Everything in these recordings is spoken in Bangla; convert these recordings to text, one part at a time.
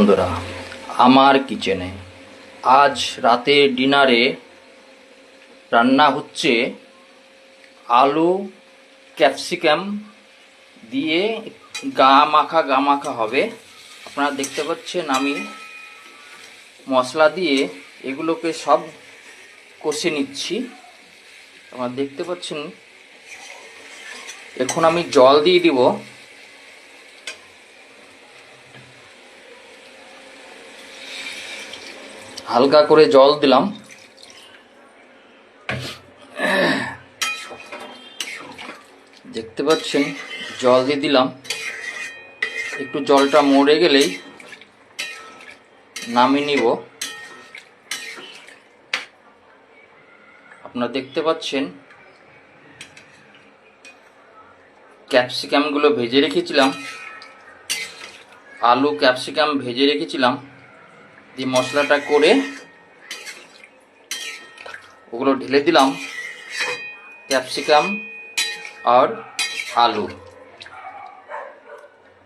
বন্ধুরা, আমার কিচেনে আজ রাতের ডিনারে রান্না হচ্ছে আলু ক্যাপসিকাম দিয়ে গা মাখা হবে। আপনারা দেখতে পাচ্ছেন আমি মশলা দিয়ে এগুলোকে সব কষে নিচ্ছি। আপনারা দেখতে পাচ্ছেন। এখন আমি জল দিয়ে দিব। হালকা করে জল দিলাম। দেখতে পাচ্ছেন জল দিয়ে দিলাম। একটু জলটা মরে গেলেই নামিয়ে নিব। আপনারা দেখতে পাচ্ছেন ক্যাপসিকামগুলো ভেজে রেখেছিলাম, আলু ক্যাপসিকাম ভেজে রেখেছিলাম, দিয়ে মশলাটা করে ওগুলো ঢেলে দিলাম। ক্যাপসিকাম আর আলু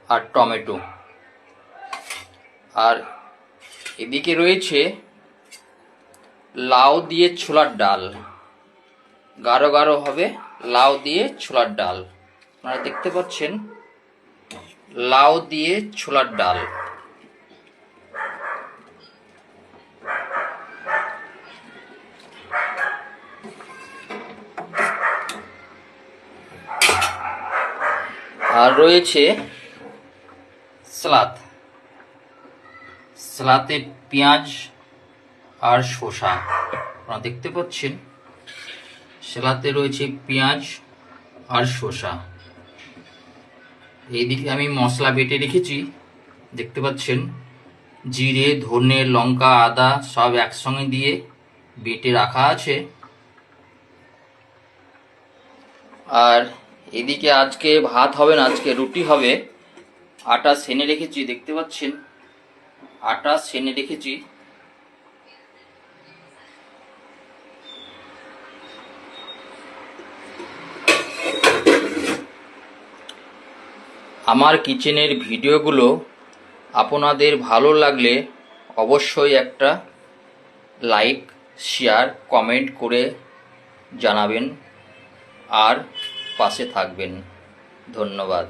আর টমেটো। আর এদিকে রয়েছে লাউ দিয়ে ছোলার ডাল, গাঢ় গাঢ় হবে লাউ দিয়ে ছোলার ডাল। আপনারা দেখতে পাচ্ছেন লাউ দিয়ে ছোলার ডাল। আর রয়েছে সালাদ, সালাতে পেঁয়াজ আর শসা। আপনারা দেখতে পাচ্ছেন সালাতে রয়েছে পেঁয়াজ আর শসা। এইদিকে আমি মশলা বেটে রেখেছি, দেখতে পাচ্ছেন জিরে ধনে লঙ্কা আদা সব একসঙ্গে দিয়ে বেটে রাখা আছে। আর এদিকে আজকে ভাত হবে না, আজকে রুটি হবে। আটা সেনে রেখেছি, দেখতে পাচ্ছেন আটা সেনে রেখেছি। আমার কিচেনের ভিডিওগুলো আপনাদের ভালো লাগলে অবশ্যই একটা লাইক শেয়ার কমেন্ট করে জানাবেন আর পাশে থাকবেন। ধন্যবাদ।